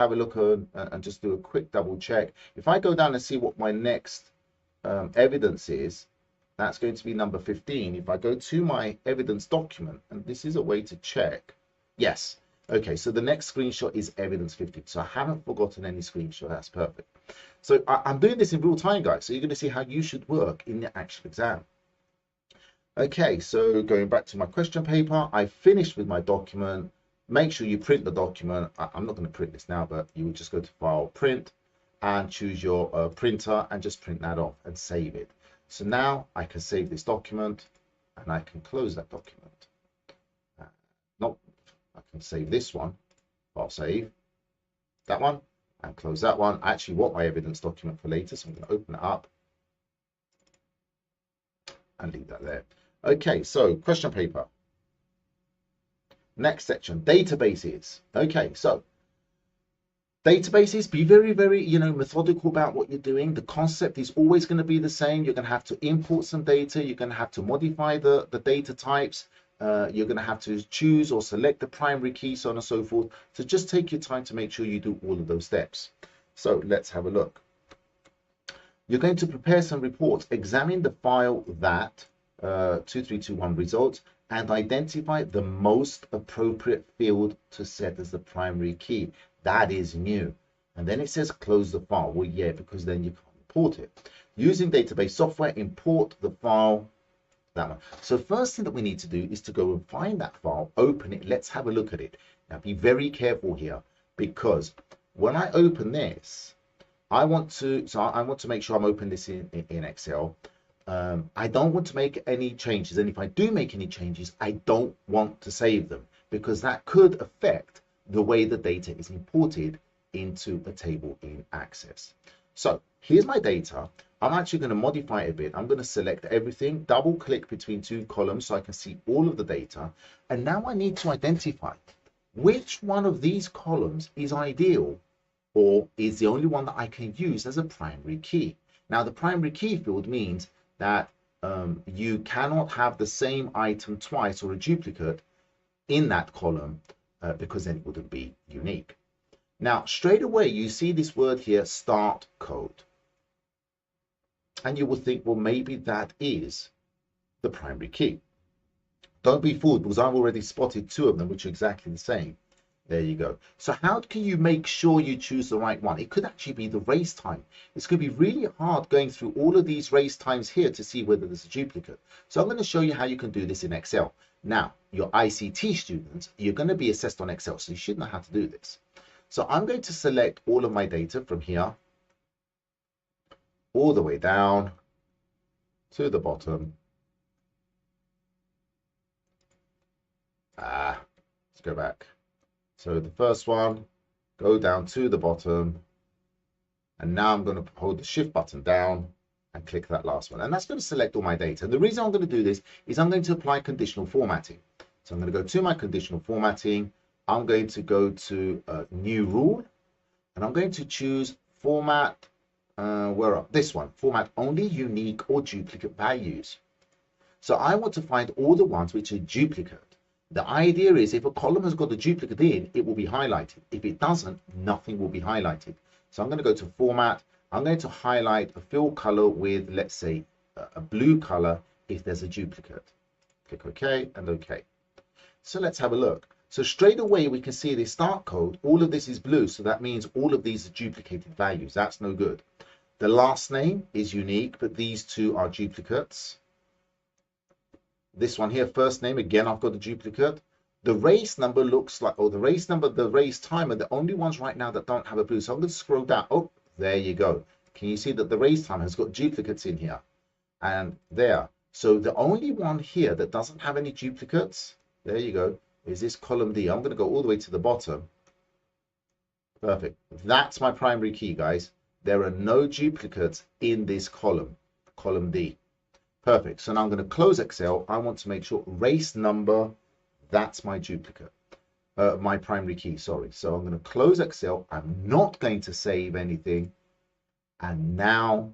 have a look on, and just do a quick double check. If I go down and see what my next evidence is, that's going to be number 15. If I go to my evidence document, and this is a way to check, yes, okay, so the next screenshot is evidence 15. So I haven't forgotten any screenshot. That's perfect. So I'm doing this in real time, guys. So you're going to see how you should work in the actual exam. Okay, so going back to my question paper, I finished with my document. Make sure you print the document. I'm not going to print this now, but you would just go to File, Print, and choose your printer and just print that off and save it. So now I can save this document and I can close that document. No, I can save this one. I'll save that one and close that one. I actually want my evidence document for later, so I'm going to open it up and leave that there. Okay, so question paper. Next section, databases. Okay, so databases, be very, very, methodical about what you're doing. The concept is always going to be the same. You're going to have to import some data. You're going to have to modify the data types. You're going to have to choose or select the primary key, so on and so forth. So just take your time to make sure you do all of those steps. So let's have a look. You're going to prepare some reports. Examine the file that 2321 results and identify the most appropriate field to set as the primary key. That is new. And then it says close the file. Well, yeah, because then you can't import it. Using database software, import the file, that one. So first thing that we need to do is to go and find that file, open it. Let's have a look at it. Now be very careful here, because when I open this, I want to make sure I'm opening this in Excel. I don't want to make any changes, and if I do make any changes, I don't want to save them, because that could affect the way the data is imported into a table in Access. So here's my data. I'm actually going to modify it a bit. I'm going to select everything, double click between two columns so I can see all of the data. And now I need to identify which one of these columns is ideal or is the only one that I can use as a primary key. Now the primary key field means that you cannot have the same item twice or a duplicate in that column because then it wouldn't be unique. Now straight away you see this word here, start code. And you will think, well, maybe that is the primary key. Don't be fooled, because I've already spotted two of them which are exactly the same. There you go. So how can you make sure you choose the right one? It could actually be the race time. It's going to be really hard going through all of these race times here to see whether there's a duplicate. So I'm going to show you how you can do this in Excel. Now, your ICT students, you're going to be assessed on Excel, so you should know how to do this. So I'm going to select all of my data from here all the way down to the bottom. Let's go back. So the first one, go down to the bottom, and now I'm going to hold the shift button down and click that last one, and that's going to select all my data. The reason I'm going to do this is I'm going to apply conditional formatting. So I'm going to go to my conditional formatting. I'm going to go to new rule, and I'm going to choose format. Where are this one? Format only unique or duplicate values. So I want to find all the ones which are duplicate. The idea is if a column has got a duplicate in, it will be highlighted. If it doesn't, nothing will be highlighted. So I'm going to go to format. I'm going to highlight a fill color with, let's say, a blue color if there's a duplicate. Click OK and OK. So let's have a look. So straight away we can see the start code. All of this is blue, so that means all of these are duplicated values. That's no good. The last name is unique, but these two are duplicates. This one here, first name, again, I've got a duplicate. The race number looks like, the race number, the race time are the only ones right now that don't have a blue. So I'm going to scroll down. Oh, there you go. Can you see that the race time has got duplicates in here? And there. So the only one here that doesn't have any duplicates, there you go, is this column D. I'm going to go all the way to the bottom. Perfect. That's my primary key, guys. There are no duplicates in this column, column D. Perfect. So now I'm going to close Excel. I want to make sure race number, that's my duplicate, my primary key, sorry. So I'm going to close Excel. I'm not going to save anything. And now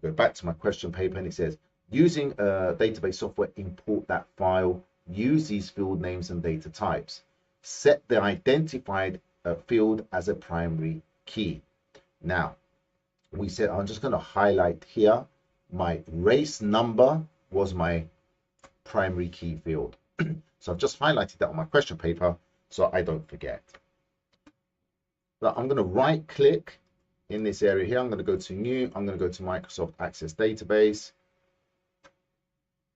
go back to my question paper, and it says, using database software, import that file, use these field names and data types. Set the identified field as a primary key. Now, we said I'm just going to highlight here my race number was my primary key field. So I've just highlighted that on my question paper so I don't forget. But I'm going to right click in this area here. I'm going to go to new. I'm going to go to Microsoft Access Database.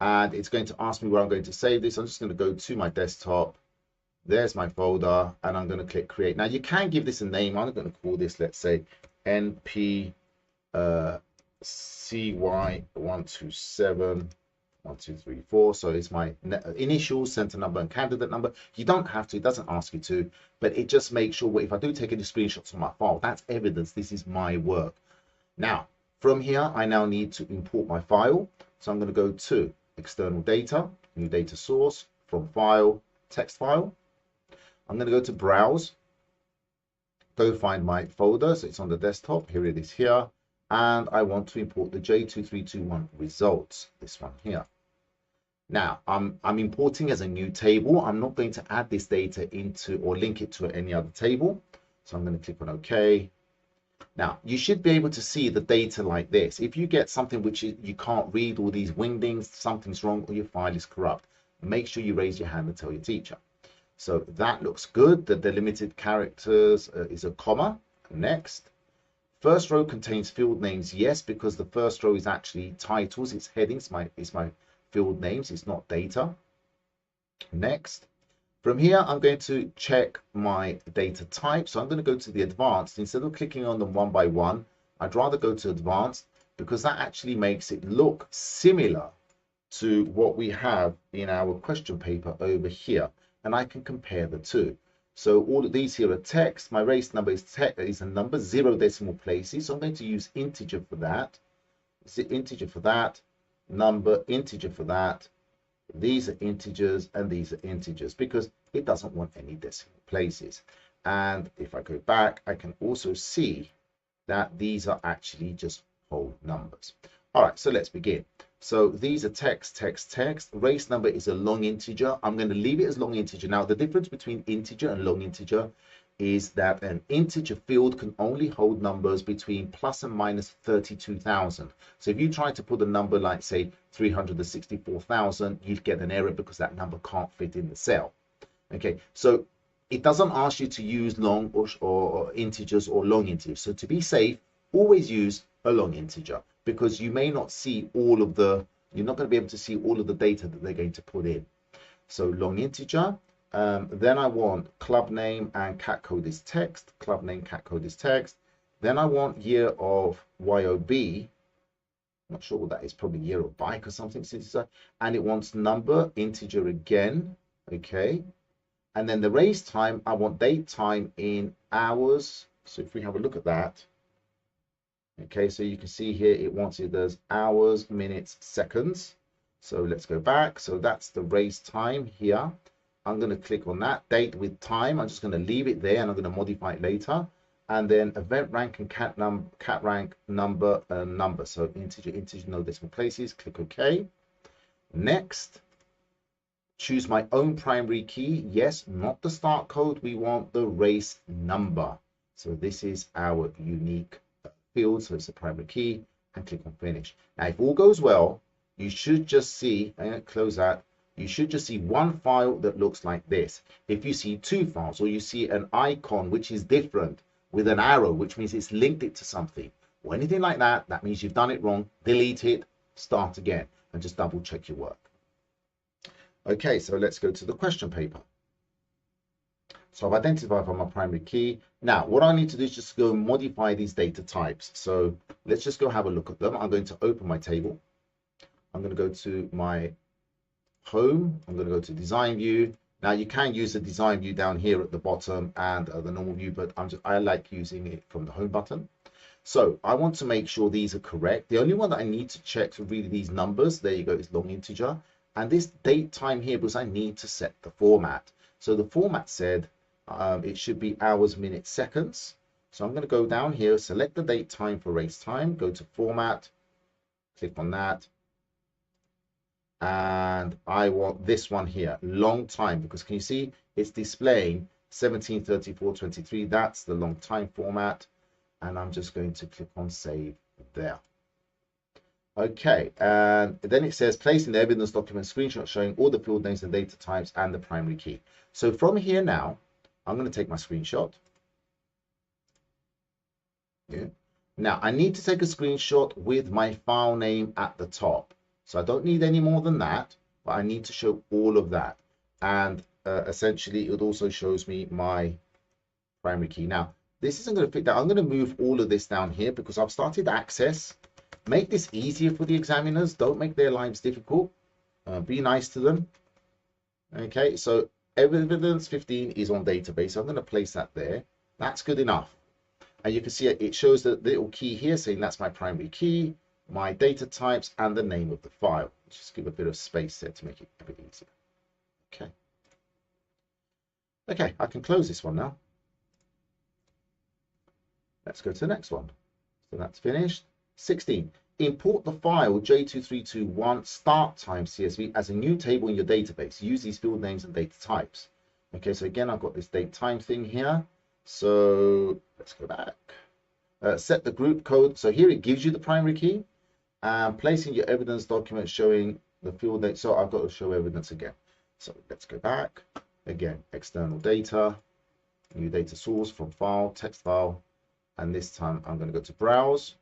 And it's going to ask me where I'm going to save this. I'm just going to go to my desktop. There's my folder. And I'm going to click create. Now you can give this a name. I'm going to call this, let's say, NP CY127 1, 2, 3, 4. So it's my initial, center number, and candidate number. You don't have to, it doesn't ask you to, but it just makes sure if I do take any screenshots of my file, that's evidence this is my work. Now, from here, I now need to import my file. So I'm going to go to external data, new data source, from file, text file. I'm going to go to browse, go find my folder. So it's on the desktop. Here it is here. And I want to import the J2321 results, this one here. Now, I'm importing as a new table. I'm not going to add this data into or link it to any other table. So I'm going to click on OK. Now, you should be able to see the data like this. If you get something which you can't read, all these wingdings, something's wrong, or your file is corrupt, make sure you raise your hand and tell your teacher. So that looks good. The delimited characters is a comma. Next. First row contains field names. Yes, because the first row is actually titles. It's headings. It's my field names. It's not data. Next. From here, I'm going to check my data type. So I'm going to go to the advanced. Instead of clicking on them one by one, I'd rather go to advanced because that actually makes it look similar to what we have in our question paper over here. And I can compare the two. So all of these here are text. My race number is a number, 0 decimal places. So I'm going to use integer for that. Integer for that. Number, integer for that. These are integers and these are integers because it doesn't want any decimal places. And if I go back, I can also see that these are actually just whole numbers. All right, so let's begin. So these are text, text, text. Race number is a long integer. I'm going to leave it as long integer. Now, the difference between integer and long integer is that an integer field can only hold numbers between plus and minus 32,000. So if you try to put a number like, say, 364,000, you'd get an error because that number can't fit in the cell. Okay, so it doesn't ask you to use long or integers or long integers. So to be safe, always use a long integer because you may not see all of the, you're not going to be able to see all of the data that they're going to put in. So long integer. Then I want club name and cat code is text. Club name, cat code is text. Then I want year of YOB. I'm not sure what that is, probably year of bike or something. And it wants number, integer again. Okay. And then the race time, I want date time in hours. So if we have a look at that. Okay, so you can see here it wants it as hours, minutes, seconds. So let's go back. So that's the race time here. I'm going to click on that date with time. I'm just going to leave it there and I'm going to modify it later. And then event rank and cat rank number and number. So integer, no decimal places. Click OK. Next, choose my own primary key. Yes, not the start code. We want the race number. So this is our unique field. So it's a primary key and click on finish. Now, if all goes well, you should just see, and close that. You should just see one file that looks like this. If you see two files or you see an icon which is different with an arrow, which means it's linked it to something or anything like that, that means you've done it wrong. Delete it, start again, and just double check your work. Okay, so let's go to the question paper. So I've identified my primary key. Now, what I need to do is just go and modify these data types. So let's just go have a look at them. I'm going to open my table. I'm going to go to my home. I'm going to go to design view. Now you can use the design view down here at the bottom and the normal view, but I like using it from the home button. So I want to make sure these are correct. The only one that I need to check to read these numbers, there you go, is long integer. And this date time here, because I need to set the format. So the format said it should be hours, minutes, seconds. So I'm going to go down here, select the date time for race time, go to format, click on that. And I want this one here, long time, because can you see it's displaying 173423. That's the long time format. And I'm just going to click on save there. Okay, and then it says placing the evidence document screenshot showing all the field names and data types and the primary key. So from here now, I'm going to take my screenshot. Yeah. Now I need to take a screenshot with my file name at the top. So I don't need any more than that, but I need to show all of that. And essentially it also shows me my primary key. Now, this isn't going to fit that. I'm going to move all of this down here because I've started Access. Make this easier for the examiners. Don't make their lives difficult. Be nice to them. Okay, so evidence 15 is on database. So I'm going to place that there. That's good enough. And you can see it shows the little key here saying that's my primary key, my data types, and the name of the file. Just give a bit of space there to make it a bit easier. Okay. Okay, I can close this one now. Let's go to the next one. So that's finished. 16. Import the file J2321 start time CSV as a new table in your database. Use these field names and data types. Okay, so again, I've got this date time thing here. So let's go back. Set the group code. So here it gives you the primary key. And placing your evidence document showing the field name. So I've got to show evidence again. So let's go back. Again, external data, new data source from file, text file. And this time I'm going to go to browse.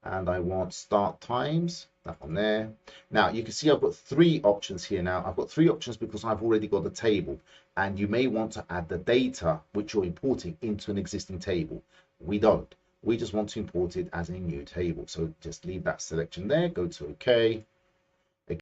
And I want start times, that one there. Now you can see I've got three options here now. I've got three options because I've already got the table, and you may want to add the data which you're importing into an existing table. We don't. We just want to import it as a new table. So just leave that selection there, go to OK,